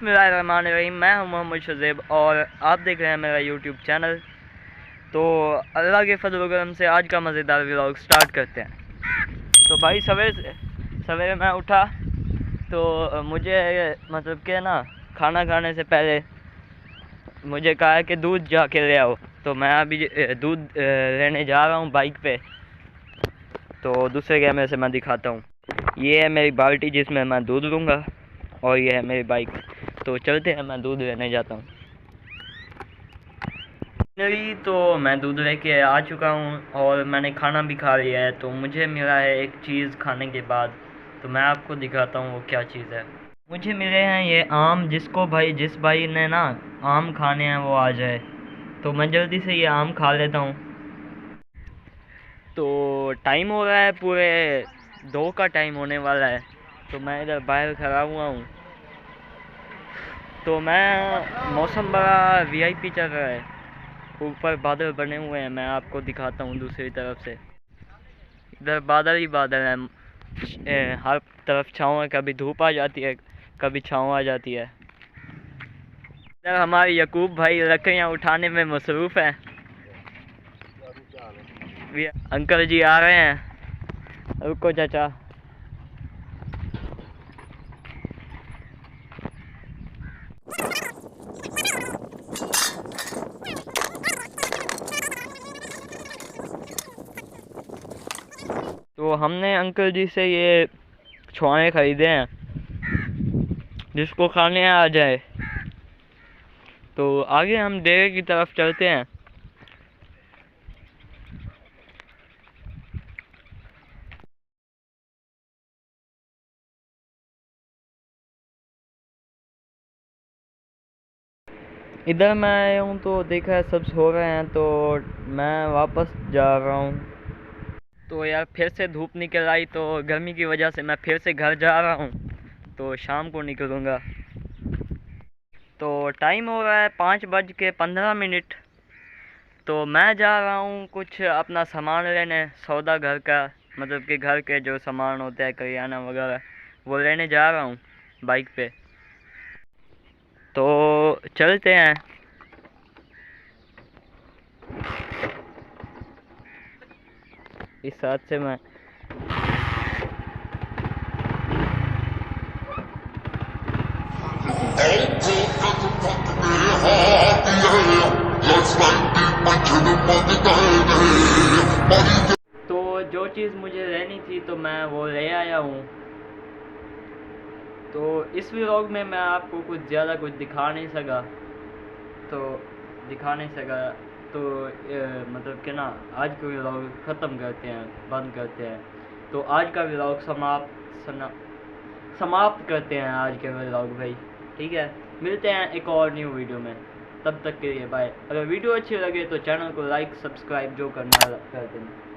बिस्मिल्लाहिर्रहमानिर्रहीम। मैं हूं मोहम्मद शुज़ैब और आप देख रहे हैं मेरा यूट्यूब चैनल। तो अल्लाह के फजल व करम से आज का मज़ेदार व्लॉग स्टार्ट करते हैं। तो भाई सवेरे मैं उठा तो मुझे मतलब कि ना खाना खाने से पहले मुझे कहा है कि दूध जाके ले आओ। तो मैं अभी दूध लेने जा रहा हूँ बाइक पे। तो दूसरे कैमरे से मैं दिखाता हूँ। ये है मेरी बाल्टी जिसमें मैं दूध लूँगा और ये है मेरी बाइक। तो चलते हैं, मैं दूध लेने जाता हूँ। तो मैं दूध लेके आ चुका हूँ और मैंने खाना भी खा लिया है। तो मुझे मिला है एक चीज़ खाने के बाद, तो मैं आपको दिखाता हूँ वो क्या चीज़ है। मुझे मिले हैं ये आम, जिस भाई ने ना आम खाने हैं वो आ जाए। तो मैं जल्दी से ये आम खा लेता हूँ। तो टाइम हो रहा है, पूरे 2 का टाइम होने वाला है। तो मैं इधर बाहर खड़ा हुआ हूँ। तो मौसम बड़ा वीआईपी चल रहा है, ऊपर बादल बने हुए हैं। मैं आपको दिखाता हूँ दूसरी तरफ से। इधर बादल ही बादल हैं, हर तरफ छाँव है। कभी धूप आ जाती है, कभी छाँव आ जाती है। इधर हमारे यकूब भाई लकड़ियाँ उठाने में मसरूफ़ हैं। अंकल जी आ रहे हैं, रुको चाचा। तो हमने अंकल जी से ये छुआने ख़रीदे हैं, जिसको खाने आ जाए। तो आगे हम डेरे की तरफ चलते हैं। इधर मैं आया हूँ तो देखा है सब सो रहे हैं, तो मैं वापस जा रहा हूँ। तो यार फिर से धूप निकल आई, तो गर्मी की वजह से मैं फिर से घर जा रहा हूँ। तो शाम को निकलूँगा। तो टाइम हो रहा है 5:15। तो मैं जा रहा हूँ कुछ अपना सामान लेने, सौदा घर का, मतलब कि घर के जो सामान होते हैं करियाना वगैरह, वो लेने जा रहा हूँ बाइक पे। तो चलते हैं। इस साथ से मैं तो जो चीज़ मुझे लेनी थी तो मैं वो ले आया हूँ। तो इस व्लॉग में मैं आपको कुछ ज़्यादा कुछ दिखा नहीं सका। तो मतलब कि ना आज का व्लॉग ख़त्म करते हैं, बंद करते हैं। तो आज का व्लॉग समाप्त करते हैं आज के व्लॉग भाई। ठीक है, मिलते हैं एक और न्यू वीडियो में। तब तक के लिए बाय। अगर वीडियो अच्छी लगे तो चैनल को लाइक सब्सक्राइब जो करना कर देना।